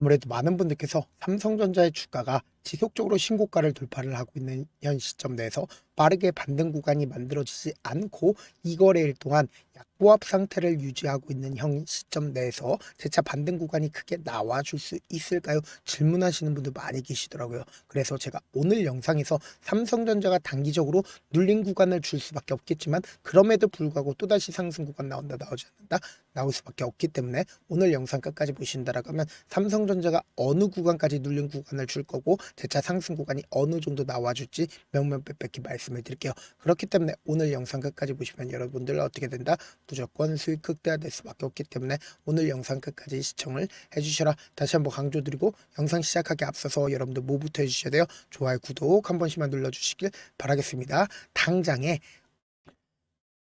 아무래도 많은 분들께서 삼성전자의 주가가 지속적으로 신고가를 돌파를 하고 있는 현 시점 내에서 빠르게 반등 구간이 만들어지지 않고 이 거래일 동안 약보합 상태를 유지하고 있는 현 시점 내에서 재차 반등 구간이 크게 나와줄 수 있을까요? 질문하시는 분들 많이 계시더라고요. 그래서 제가 오늘 영상에서 삼성전자가 단기적으로 눌린 구간을 줄 수밖에 없겠지만 그럼에도 불구하고 또다시 상승 구간 나온다 나오지 않는다 나올 수밖에 없기 때문에 오늘 영상 끝까지 보신다라고 하면 삼성전자가 어느 구간까지 눌린 구간을 줄 거고 재차 상승 구간이 어느 정도 나와줄지 명명백백히 말씀을 드릴게요. 그렇기 때문에 오늘 영상 끝까지 보시면 여러분들 어떻게 된다? 무조건 수익 극대화될 수밖에 없기 때문에 오늘 영상 끝까지 시청을 해주셔라. 다시 한번 강조드리고 영상 시작하기 앞서서 여러분들 뭐부터 해주셔야 돼요? 좋아요, 구독 한 번씩만 눌러주시길 바라겠습니다. 당장에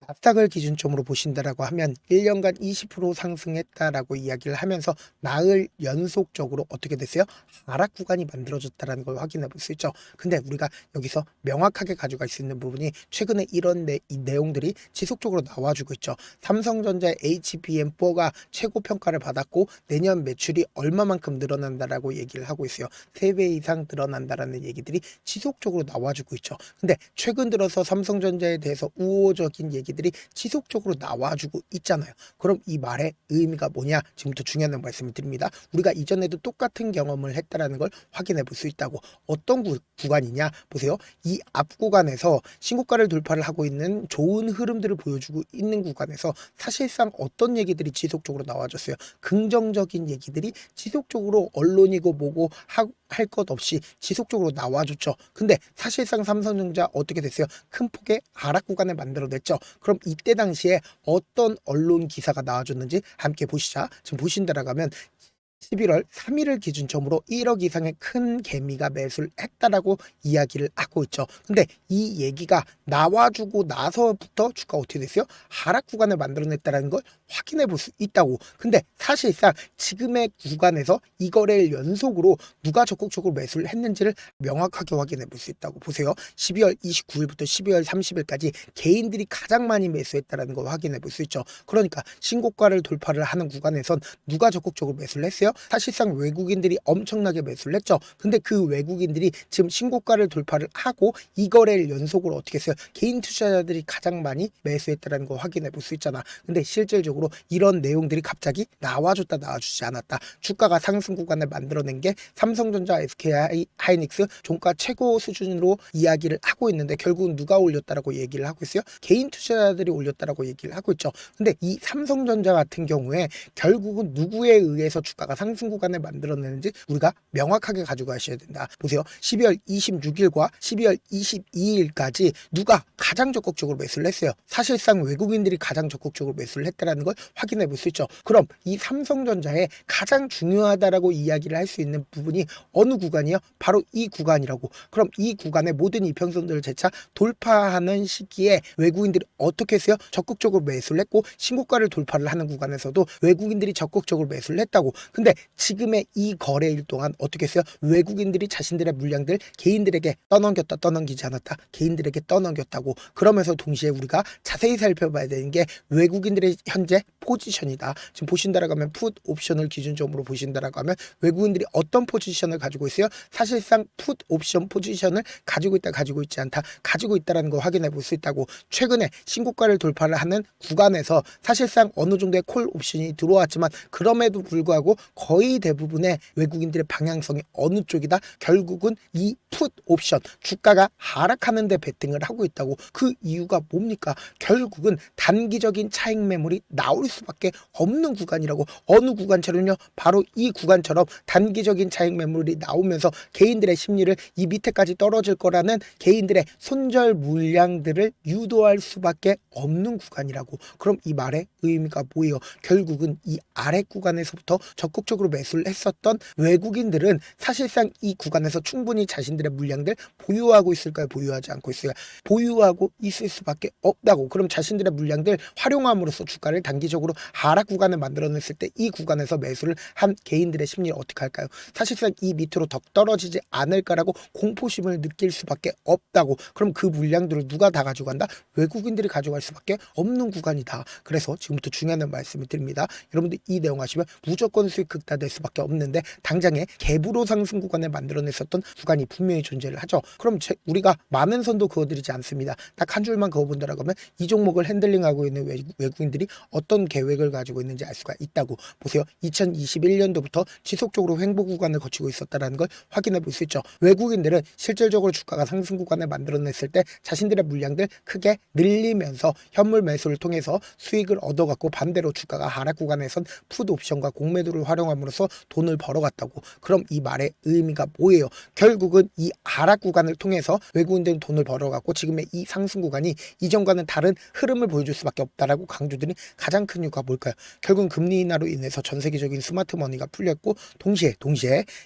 나스닥을 기준점으로 보신다라고 하면 1년간 20% 상승했다라고 이야기를 하면서 나흘 연속적으로 어떻게 됐어요? 하락 구간이 만들어졌다라는 걸 확인해 볼 수 있죠. 근데 우리가 여기서 명확하게 가져갈 수 있는 부분이 최근에 이런 이 내용들이 지속적으로 나와주고 있죠. 삼성전자의 HBM4가 최고 평가를 받았고 내년 매출이 얼마만큼 늘어난다라고 얘기를 하고 있어요. 3배 이상 늘어난다라는 얘기들이 지속적으로 나와주고 있죠. 근데 최근 들어서 삼성전자에 대해서 우호적인 얘기들이 지속적으로 나와주고 있잖아요. 그럼 이 말의 의미가 뭐냐? 지금부터 중요한 말씀을 드립니다. 우리가 이전에도 똑같은 경험을 했다라는 걸 확인해 볼 수 있다고. 어떤 구간이냐? 보세요. 이 앞 구간에서 신고가를 돌파를 하고 있는 좋은 흐름들을 보여주고 있는 구간에서 사실상 어떤 얘기들이 지속적으로 나와줬어요. 긍정적인 얘기들이 지속적으로 언론이고 뭐고 할 것 없이 지속적으로 나와줬죠. 근데 사실상 삼성전자 어떻게 됐어요? 큰 폭의 하락 구간을 만들어냈죠. 그럼 이때 당시에 어떤 언론 기사가 나와줬는지 함께 보시자. 지금 보신다라고 하면 11월 3일을 기준점으로 1억 이상의 큰 개미가 매수를 했다라고 이야기를 하고 있죠. 근데 이 얘기가 나와주고 나서부터 주가 어떻게 됐어요? 하락 구간을 만들어냈다는 걸 확인해 볼 수 있다고. 근데 사실상 지금의 구간에서 이 거래를 연속으로 누가 적극적으로 매수를 했는지를 명확하게 확인해 볼 수 있다고. 보세요. 12월 29일부터 12월 30일까지 개인들이 가장 많이 매수했다는 걸 확인해 볼 수 있죠. 그러니까 신고가를 돌파를 하는 구간에선 누가 적극적으로 매수를 했어요? 사실상 외국인들이 엄청나게 매수를 했죠. 근데 그 외국인들이 지금 신고가를 돌파를 하고 이 거래를 연속으로 어떻게 했어요? 개인 투자자들이 가장 많이 매수했다는 거 확인해 볼 수 있잖아. 근데 실질적으로 이런 내용들이 갑자기 나와줬다 나와주지 않았다. 주가가 상승 구간을 만들어낸 게 삼성전자, SK하이닉스 종가 최고 수준으로 이야기를 하고 있는데 결국은 누가 올렸다라고 얘기를 하고 있어요? 개인 투자자들이 올렸다라고 얘기를 하고 있죠. 근데 이 삼성전자 같은 경우에 결국은 누구에 의해서 주가가 상승 구간을 만들어내는지 우리가 명확하게 가지고 가셔야 된다. 보세요. 12월 26일과 12월 22일까지 누가 가장 적극적으로 매수를 했어요. 사실상 외국인들이 가장 적극적으로 매수를 했다는 걸 확인해 볼 수 있죠. 그럼 이 삼성전자의 가장 중요하다라고 이야기를 할 수 있는 부분이 어느 구간이요? 바로 이 구간이라고. 그럼 이 구간의 모든 이평선들을 재차 돌파하는 시기에 외국인들이 어떻게 했어요? 적극적으로 매수를 했고 신고가를 돌파를 하는 구간에서도 외국인들이 적극적으로 매수를 했다고. 근데 지금의 이 거래일 동안 어떻게 했어요? 외국인들이 자신들의 물량들 개인들에게 떠넘겼다 떠넘기지 않았다 개인들에게 떠넘겼다고. 그러면서 동시에 우리가 자세히 살펴봐야 되는 게 외국인들의 현재 포지션이다. 지금 보신다라고 하면 풋 옵션을 기준점으로 보신다라고 하면 외국인들이 어떤 포지션을 가지고 있어요? 사실상 풋 옵션 포지션을 가지고 있다 가지고 있지 않다 가지고 있다라는 걸 확인해 볼 수 있다고. 최근에 신고가를 돌파를 하는 구간에서 사실상 어느 정도의 콜 옵션이 들어왔지만 그럼에도 불구하고 거의 대부분의 외국인들의 방향성이 어느 쪽이다? 결국은 이 풋 옵션 주가가 하락하는 데 베팅을 하고 있다고. 그 이유가 뭡니까? 결국은 단기적인 차익 매물이 나올 수밖에 없는 구간이라고. 어느 구간처럼요? 바로 이 구간처럼 단기적인 차익 매물이 나오면서 개인들의 심리를 이 밑에까지 떨어질 거라는 개인들의 손절 물량들을 유도할 수밖에 없는 구간이라고. 그럼 이 말의 의미가 뭐예요? 결국은 이 아래 구간에서부터 적극적으로 매수를 했었던 외국인들은 사실상 이 구간에서 충분히 자신들의 물량들 보유하고 있을까요? 보유하지 않고 있어요? 보유하고 있을 수밖에 없다고. 그럼 자신들의 물량들 활용함으로써 주가를 단기적으로 하락 구간을 만들어냈을 때 이 구간에서 매수를 한 개인들의 심리를 어떻게 할까요? 사실상 이 밑으로 더 떨어지지 않을까라고 공포심을 느낄 수밖에 없다고. 그럼 그 물량들을 누가 다 가져간다? 외국인들이 가져갈 수밖에 없는 구간이다. 그래서 지금부터 중요한 말씀을 드립니다. 여러분들 이 내용 하시면 무조건 수익 극대화될 수밖에 없는데 당장에 갭으로 상승 구간을 만들어냈었던 구간이 분명히 존재를 하죠. 그럼 우리가 많은 선도 그어드리지 않습니다. 딱 한 줄만 그어본다라고 하면 이 종목을 핸들링하고 있는 외국인들이 어떤 계획을 가지고 있는지 알 수가 있다고. 보세요. 2021년도부터 지속적으로 횡보 구간을 거치고 있었다는 걸 확인해 볼 수 있죠. 외국인들은 실질적으로 주가가 상승 구간을 만들어냈을 때 자신들의 물량들 크게 늘리면서 현물 매수를 통해서 수익을 얻어갖고 반대로 주가가 하락 구간에선 풋 옵션과 공매도를 활용함으로써 돈을 벌어갔다고. 그럼 이 말의 의미가 뭐예요? 결국은 이 하락 구간을 통해서 외국인들은 돈을 벌어갔고 지금의 이 상승 구간이 이전과는 다른 흐름을 보여줄 수밖에 없다라고 강조드린 가장 큰 이유가 뭘까요? 결국은 금리 인하로 인해서 전 세계적인 스마트 머니가 풀렸고 동시에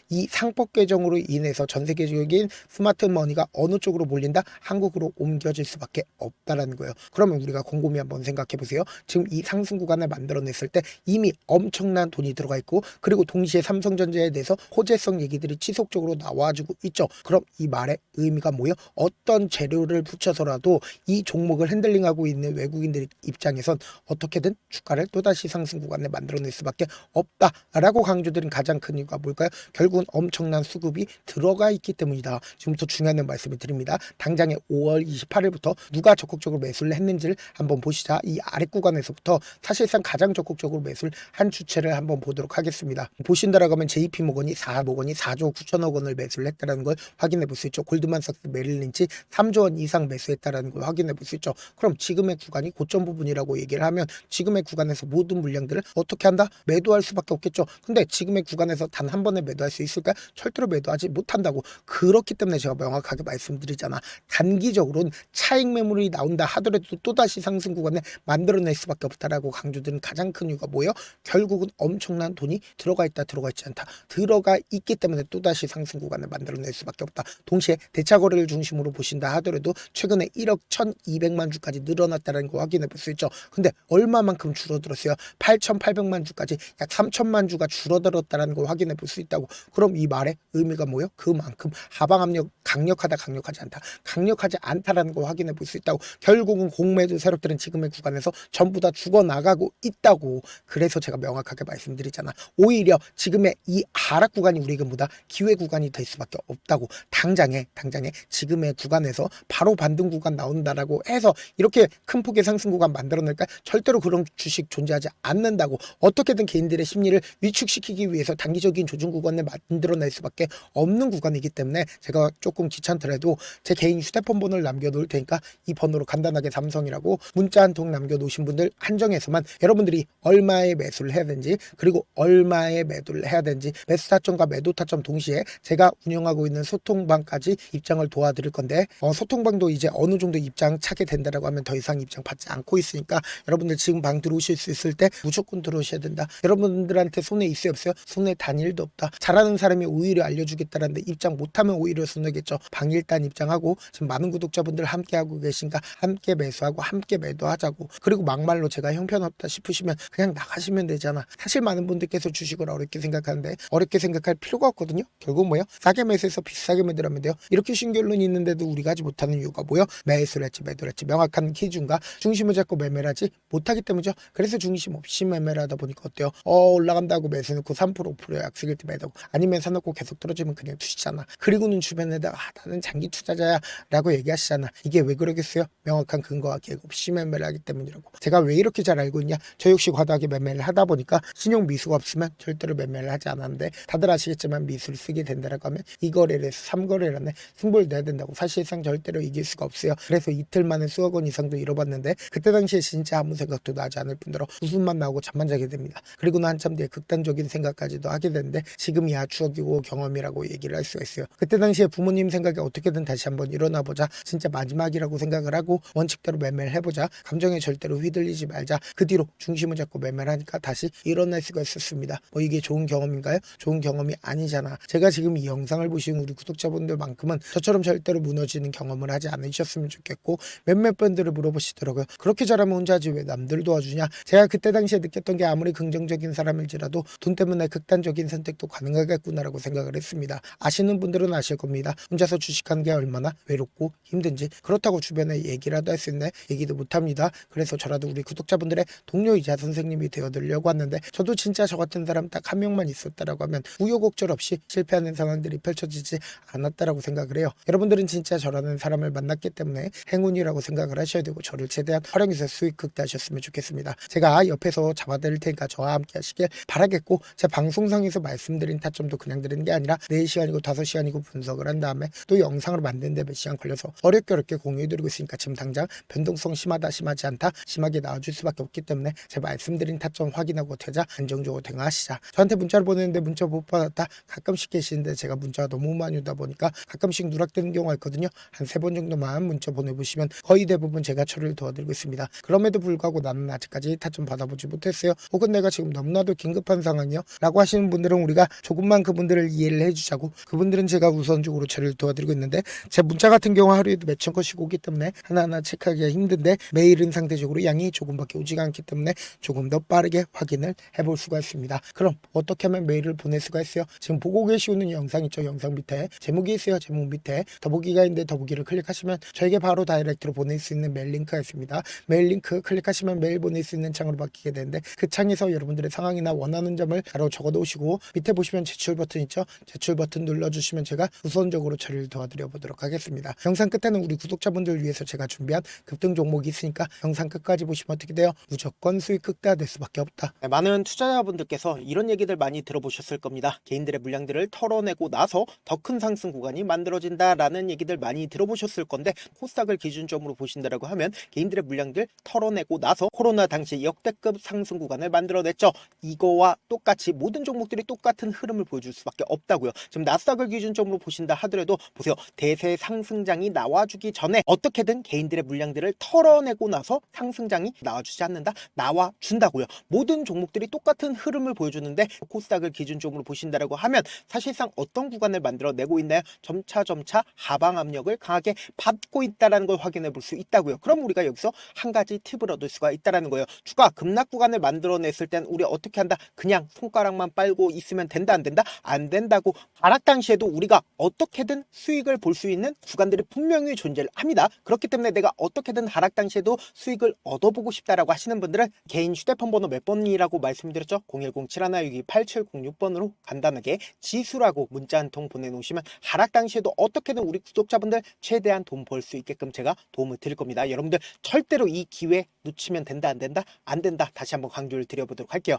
이 상법 개정으로 인해서 전 세계적인 스마트 머니가 어느 쪽으로 몰린다? 한국으로 옮겨질 수밖에 없다라는 거예요. 그러면 우리가 곰곰이 한번 생각해 보세요. 지금 이 상승 구간을 만들어냈을 때 이미 엄청난 돈이 들어가 있고 그리고 동시에 삼성전자에 대해서 호재성 얘기들이 지속적으로 나와주고 있죠. 그럼 이 말의 의미가 뭐예요? 어떤 재료를 붙여서라도 이 종목을 핸들링하고 있는 외국인들 입장에선 어떻게든 주가를 또다시 상승 구간을 만들어낼 수밖에 없다라고 강조드린 가장 큰 이유가 뭘까요? 결국은 엄청난 수급이 들어가 있기 때문이다. 지금부터 중요한 말씀을 드립니다. 당장에 5월 28일부터 누가 적극적으로 매수를 했는지를 한번 보시자. 이 아래 구간에서부터 사실상 가장 적극적으로 매수를 한 주체를 한번 보도록 하겠습니다. 보신다라고 하면 JP모건이 4조 9천억 원을 매수를 했다는 걸 확인해 볼 수 있죠. 골드만삭스 메릴린치 3조 원 이상 매수했다는 걸 확인해 볼 수 있죠. 그럼 지금의 구간이 고점 부분이라고 얘기를 하면 지금의 구간에서 모든 물량들을 어떻게 한다? 매도할 수밖에 없겠죠. 근데 지금의 구간에서 단 한 번에 매도할 수 있을까? 절대로 매도하지 못한다고. 그렇기 때문에 제가 명확하게 말씀드리잖아. 단기적으로는 차익 매물이 나온다 하더라도 또다시 상승 구간을 만들어낼 수밖에 없다라고 강조드린 가장 큰 이유가 뭐예요? 결국은 엄청난 돈이 들어가 있다 들어가 있지 않다. 들어가 있기 때문에 또다시 상승 구간을 만들어낼 수밖에 없다. 동시에 대차 거래를 중심으로 보신다 하더라도 최근에 1억 1,200만 주까지 늘어났다는 거 확인해 볼 수 있죠. 근데 얼마만큼 줄어들었어요? 8,800만 주까지 약 3천만 주가 줄어들었다는 걸 확인해 볼 수 있다고. 그럼 이 말의 의미가 뭐예요? 그만큼 하방 압력 강력하다 강력하지 않다. 강력하지 않다라는 걸 확인해 볼 수 있다고. 결국은 공매도 세력들은 지금의 구간에서 전부 다 죽어나가고 있다고. 그래서 제가 명확하게 말씀드리잖아. 오히려 지금의 이 하락 구간이 우리에게 뭐다? 기회 구간이 될 수밖에 없다고. 당장에 지금의 구간에서 바로 반등 구간 나온다라고 해서 이렇게 큰 폭의 상승 구간 만들어낼까? 절대로 그런 주식 존재하지 않는다고. 어떻게든 개인들의 심리를 위축시키기 위해서 단기적인 조정 구간을 만들어낼 수밖에 없는 구간이기 때문에 제가 조금 귀찮더라도 제 개인 휴대폰 번호를 남겨놓을 테니까 이 번호로 간단하게 삼성이라고 문자 한 통 남겨놓으신 분들 한정해서만 여러분들이 얼마의 매수를 해야 되는지 그리고 얼마의 매도를 해야 되는지 매수 타점과 매도 타점 동시에 제가 운영하고 있는 소통방까지 입장을 도와드릴 건데 소통방도 이제 어느 정도 입장 차게 된다라고 하면 더 이상 입장 받지 않고 있으니까 여러분들 지금 방 들어오실 수 있을 때 무조건 들어오셔야 된다. 여러분들한테 손해 있어요 없어요? 손해 단일도 없다. 잘하는 사람이 오히려 알려주겠다라는데 입장 못하면 오히려 손해겠죠. 방 일단 입장하고 지금 많은 구독자분들 함께하고 계신가 함께 매수하고 함께 매도하자고. 그리고 막말로 제가 형편없다 싶으시면 그냥 나가시면 되잖아. 사실 많은 분들께서 주식을 어렵게 생각하는데 어렵게 생각할 필요가 없거든요. 결국 뭐요? 싸게 매수해서 비싸게 매도하면 돼요. 이렇게 신결론이 있는데도 우리가 하지 못하는 이유가 뭐요? 매수를 했지 매도를 했지 명확한 기준과 중심을 잡고 매매를 하지 못하기 때문이죠. 그래서 중심 없이 매매를 하다 보니까 어때요? 올라간다고 매수 넣고 3% 5% 약속일 때 매도하고 아니면 사놓고 계속 떨어지면 그냥 투시잖아. 그리고는 주변에다 나는 장기 투자자야 라고 얘기하시잖아. 이게 왜 그러겠어요? 명확한 근거와 계획 없이 매매를 하기 때문이라고. 제가 왜 이렇게 잘 알고 있냐? 저 역시 과도하게 매매를 하다 보니까 신용 미수가 없으면 절대로 매매를 하지 않았는데 다들 아시겠지만 미수를 쓰게 된다라고 하면 2거래를 해서 3거래를 하네. 승부를 내야 된다고. 사실상 절대로 이길 수가 없어요. 그래서 이틀 만에 수억 원 이상도 잃어봤는데 그때 당시에 진짜 아무 생각도 나지 않을 뿐더러 웃음만 나오고 잠만 자게 됩니다. 그리고는 한참 뒤에 극단적인 생각까지도 하게 되는데 지금이야 추억이고 경험이라고 얘기를 할 수가 있어요. 그때 당시에 부모님 생각에 어떻게든 다시 한번 일어나보자. 진짜 마지막이라고 생각을 하고 원칙대로 매매를 해보자. 감정에 절대로 휘둘리지 말자. 그 뒤로 중심을 잡고 매매를 하니까 다시 일어날 수가 있었습니다. 뭐 이게 좋은 경험인가요? 좋은 경험이 아니잖아. 제가 지금 이 영상을 보시는 우리 구독자분들만큼은 저처럼 절대로 무너지는 경험을 하지 않으셨으면 좋겠고 몇몇 분들을 물어보시더라고요. 그렇게 잘하면 혼자 하지 왜 남들 도와주냐? 제가 그때 당시에 느꼈던 게 아무리 긍정적인 사람일지라도 돈 때문에 극단적인 선택도 가능하겠구나라고 생각을 했습니다. 아시는 분들은 아실 겁니다. 혼자서 주식하는 게 얼마나 외롭고 힘든지. 그렇다고 주변에 얘기라도 할 수 있네? 얘기도 못합니다. 그래서 저라도 우리 구독자분들의 동료이자 선생님이 되어드리려고 왔는데 저도 진짜 저 같은 같은 사람 딱 한 명만 있었다라고 하면 우여곡절 없이 실패하는 상황들이 펼쳐지지 않았다라고 생각을 해요. 여러분들은 진짜 저라는 사람을 만났기 때문에 행운이라고 생각을 하셔야 되고 저를 최대한 활용해서 수익 극대화하셨으면 좋겠습니다. 제가 옆에서 잡아드릴 테니까 저와 함께 하시길 바라겠고, 제 방송상에서 말씀드린 타점도 그냥 드리는 게 아니라 4시간이고 5시간이고 분석을 한 다음에 또 영상으로 만드는데 몇 시간 걸려서 어렵게 공유해드리고 있으니까 지금 당장 변동성 심하다 심하지 않다 심하게 나와줄 수밖에 없기 때문에 제 말씀드린 타점 확인하고 퇴자 안정적으로 대응하시자. 저한테 문자를 보내는데 문자 못 받았다 가끔씩 계시는데 제가 문자가 너무 많이 오다 보니까 가끔씩 누락되는 경우가 있거든요. 한 3번 정도만 문자 보내보시면 거의 대부분 제가 처리를 도와드리고 있습니다. 그럼에도 불구하고 나는 아직까지 타점 받아보지 못했어요. 혹은 내가 지금 너무나도 긴급한 상황이요 라고 하시는 분들은 우리가 조금만 그분들을 이해를 해주자고, 그분들은 제가 우선적으로 처리를 도와드리고 있는데, 제 문자 같은 경우 하루에도 몇천 건씩 오기 때문에 하나하나 체크하기가 힘든데 메일은 상대적으로 양이 조금밖에 오지가 않기 때문에 조금 더 빠르게 확인을 해볼 수가 있습니다. 그럼 어떻게 하면 메일을 보낼 수가 있어요? 지금 보고 계시는 영상 있죠? 영상 밑에 제목이 있어요. 제목 밑에 더보기가 있는데 더보기를 클릭하시면 저에게 바로 다이렉트로 보낼 수 있는 메일 링크가 있습니다. 메일 링크 클릭하시면 메일 보낼 수 있는 창으로 바뀌게 되는데, 그 창에서 여러분들의 상황이나 원하는 점을 바로 적어 놓으시고 밑에 보시면 제출 버튼 있죠? 제출 버튼 눌러주시면 제가 우선적으로 처리를 도와드려 보도록 하겠습니다. 영상 끝에는 우리 구독자분들 위해서 제가 준비한 급등 종목이 있으니까 영상 끝까지 보시면 어떻게 돼요? 무조건 수익 극대화될 수밖에 없다. 네, 많은 투자자분들께서 이런 얘기들 많이 들어보셨을 겁니다. 개인들의 물량들을 털어내고 나서 더 큰 상승 구간이 만들어진다라는 얘기들 많이 들어보셨을 건데, 코스닥을 기준점으로 보신다라고 하면 개인들의 물량들 털어내고 나서 코로나 당시 역대급 상승 구간을 만들어냈죠. 이거와 똑같이 모든 종목들이 똑같은 흐름을 보여줄 수밖에 없다고요. 지금 나스닥을 기준점으로 보신다 하더라도 보세요. 대세 상승장이 나와주기 전에 어떻게든 개인들의 물량들을 털어내고 나서 상승장이 나와주지 않는다? 나와준다고요. 모든 종목들이 똑같은 흐름을 보여주는데, 코스닥을 기준점으로 보신다라고 하면 사실상 어떤 구간을 만들어내고 있나요? 점차 하방 압력을 강하게 받고 있다는 걸 확인해 볼 수 있다고요. 그럼 우리가 여기서 한 가지 팁을 얻을 수가 있다는 거예요. 주가 급락 구간을 만들어냈을 땐 우리 어떻게 한다? 그냥 손가락만 빨고 있으면 된다? 안 된다? 안 된다고. 하락 당시에도 우리가 어떻게든 수익을 볼 수 있는 구간들이 분명히 존재를 합니다. 그렇기 때문에 내가 어떻게든 하락 당시에도 수익을 얻어보고 싶다라고 하시는 분들은 개인 휴대폰 번호 몇 번이라고 말씀드렸죠? 010-7162-8706번으로 간단하게 지수라고 문자 한 통 보내놓으시면 하락 당시에도 어떻게든 우리 구독자분들 최대한 돈 벌 수 있게끔 제가 도움을 드릴 겁니다. 여러분들 절대로 이 기회 놓치면 된다? 안 된다? 안 된다. 다시 한번 강조를 드려보도록 할게요.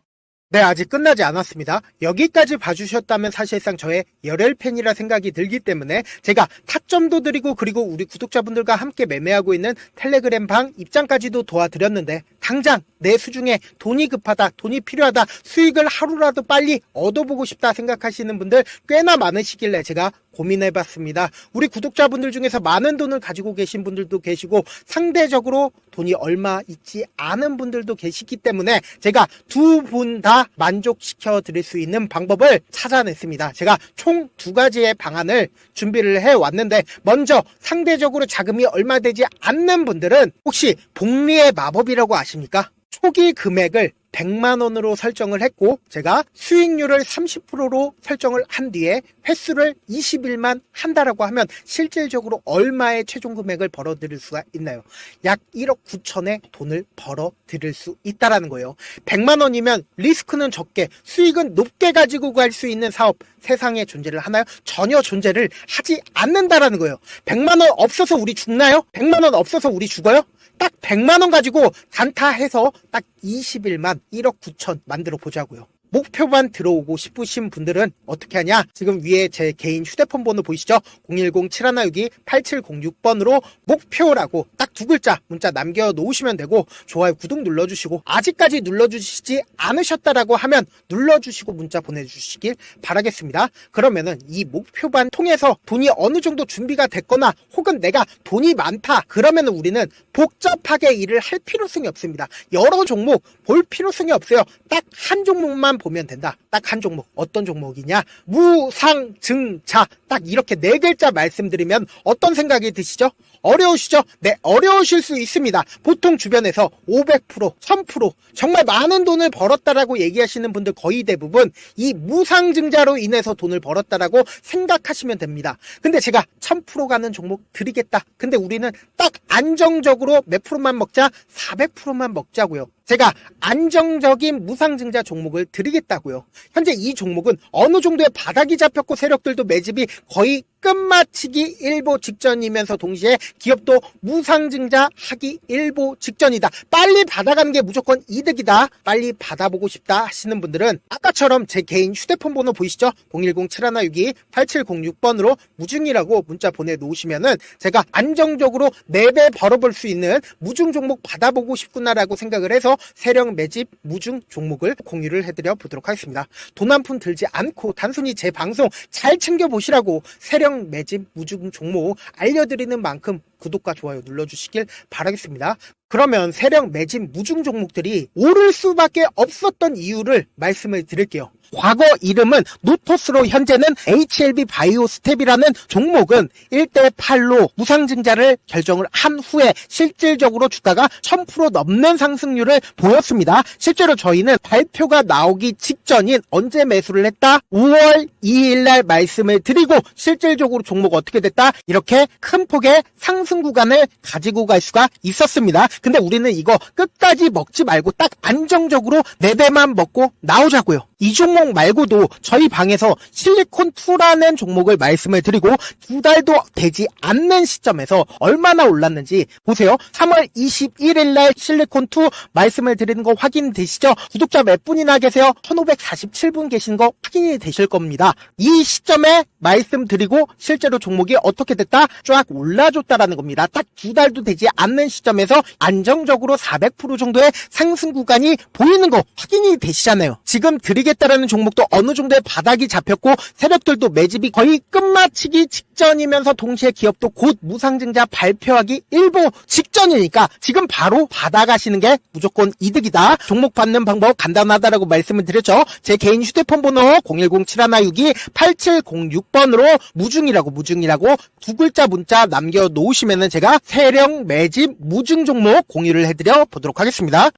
네, 아직 끝나지 않았습니다. 여기까지 봐주셨다면 사실상 저의 열혈 팬이라 생각이 들기 때문에 제가 타점도 드리고, 그리고 우리 구독자분들과 함께 매매하고 있는 텔레그램 방 입장까지도 도와드렸는데, 당장 내 수중에 돈이 급하다, 돈이 필요하다, 수익을 하루라도 빨리 얻어보고 싶다 생각하시는 분들 꽤나 많으시길래 제가 고민해봤습니다. 우리 구독자분들 중에서 많은 돈을 가지고 계신 분들도 계시고 상대적으로 돈이 얼마 있지 않은 분들도 계시기 때문에 제가 두 분 다 만족시켜 드릴 수 있는 방법을 찾아냈습니다. 제가 총 2가지의 방안을 준비를 해왔는데, 먼저 상대적으로 자금이 얼마 되지 않는 분들은 혹시 복리의 마법이라고 아십니까? 초기 금액을 100만원으로 설정을 했고, 제가 수익률을 30%로 설정을 한 뒤에 횟수를 20일만 한다라고 하면 실질적으로 얼마의 최종 금액을 벌어들일 수가 있나요? 약 1억 9천의 돈을 벌어들일 수 있다라는 거예요. 100만원이면 리스크는 적게 수익은 높게 가지고 갈 수 있는 사업 세상에 존재를 하나요? 전혀 존재를 하지 않는다라는 거예요. 100만원 없어서 우리 죽나요? 100만원 없어서 우리 죽어요? 딱 100만원 가지고 단타해서 딱 20일만 1억 9천 만들어 보자고요. 목표만 들어오고 싶으신 분들은 어떻게 하냐? 지금 위에 제 개인 휴대폰 번호 보이시죠? 010-7162-8706번으로 목표라고 딱 2글자 문자 남겨놓으시면 되고, 좋아요, 구독 눌러주시고, 아직까지 눌러주시지 않으셨다라고 하면 눌러주시고 문자 보내주시길 바라겠습니다. 그러면은 이 목표반 통해서 돈이 어느 정도 준비가 됐거나, 혹은 내가 돈이 많다 그러면은 우리는 복잡하게 일을 할 필요성이 없습니다. 여러 종목 볼 필요성이 없어요. 딱 한 종목만 보면 된다. 딱 한 종목. 어떤 종목이냐? 무상증자. 딱 이렇게 4글자 말씀드리면 어떤 생각이 드시죠? 어려우시죠? 네, 어려우실 수 있습니다. 보통 주변에서 500%, 1000% 정말 많은 돈을 벌었다라고 얘기하시는 분들 거의 대부분 이 무상증자로 인해서 돈을 벌었다라고 생각하시면 됩니다. 근데 제가 1000% 가는 종목 드리겠다. 근데 우리는 딱 안정적으로 몇 프로만 먹자? 400%만 먹자고요. 제가 안정적인 무상증자 종목을 드리겠다고요. 현재 이 종목은 어느 정도의 바닥이 잡혔고 세력들도 매집이 거의 끝마치기 일보 직전이면서 동시에 기업도 무상증자하기 일보 직전이다. 빨리 받아가는 게 무조건 이득이다. 빨리 받아보고 싶다 하시는 분들은 아까처럼 제 개인 휴대폰 번호 보이시죠? 010-7162-8706번으로 무중이라고 문자 보내놓으시면은 제가 안정적으로 4배 벌어볼 수 있는 무중 종목 받아보고 싶구나라고 생각을 해서 세력 매집 무중 종목을 공유를 해드려 보도록 하겠습니다. 돈 한 푼 들지 않고 단순히 제 방송 잘 챙겨보시라고 세력 매집 무중 종목 알려드리는 만큼 구독과 좋아요 눌러주시길 바라겠습니다. 그러면 세력 매집 무중 종목들이 오를 수밖에 없었던 이유를 말씀을 드릴게요. 과거 이름은 노토스로 현재는 HLB 바이오스텝이라는 종목은 1대8로 무상증자를 결정을 한 후에 실질적으로 주가가 1000% 넘는 상승률을 보였습니다. 실제로 저희는 발표가 나오기 직전인 언제 매수를 했다? 5월 2일날 말씀을 드리고 실질적으로 종목 어떻게 됐다? 이렇게 큰 폭의 상승 구간을 가지고 갈 수가 있었습니다. 근데 우리는 이거 끝까지 먹지 말고 딱 안정적으로 4배만 먹고 나오자고요. 이 종목 말고도 저희 방에서 실리콘2라는 종목을 말씀을 드리고 2달도 되지 않는 시점에서 얼마나 올랐는지 보세요. 3월 21일 날 실리콘2 말씀을 드리는 거 확인되시죠? 구독자 몇 분이나 계세요? 1547분 계신 거 확인이 되실 겁니다. 이 시점에 말씀드리고 실제로 종목이 어떻게 됐다? 쫙 올라줬다라는 겁니다. 딱 2달도 되지 않는 시점에서 안정적으로 400% 정도의 상승 구간이 보이는 거 확인이 되시잖아요. 지금 드리겠다라는 종목도 어느 정도의 바닥이 잡혔고 세력들도 매집이 거의 끝마치기 직전이면서 동시에 기업도 곧 무상증자 발표하기 일보 직전이니까 지금 바로 받아가시는 게 무조건 이득이다. 종목 받는 방법 간단하다라고 말씀을 드렸죠. 제 개인 휴대폰 번호 010-7162-8706번으로 무중이라고 두 글자 문자 남겨놓으시면은 제가 세력 매집 무중 종목 공유를 해드려 보도록 하겠습니다.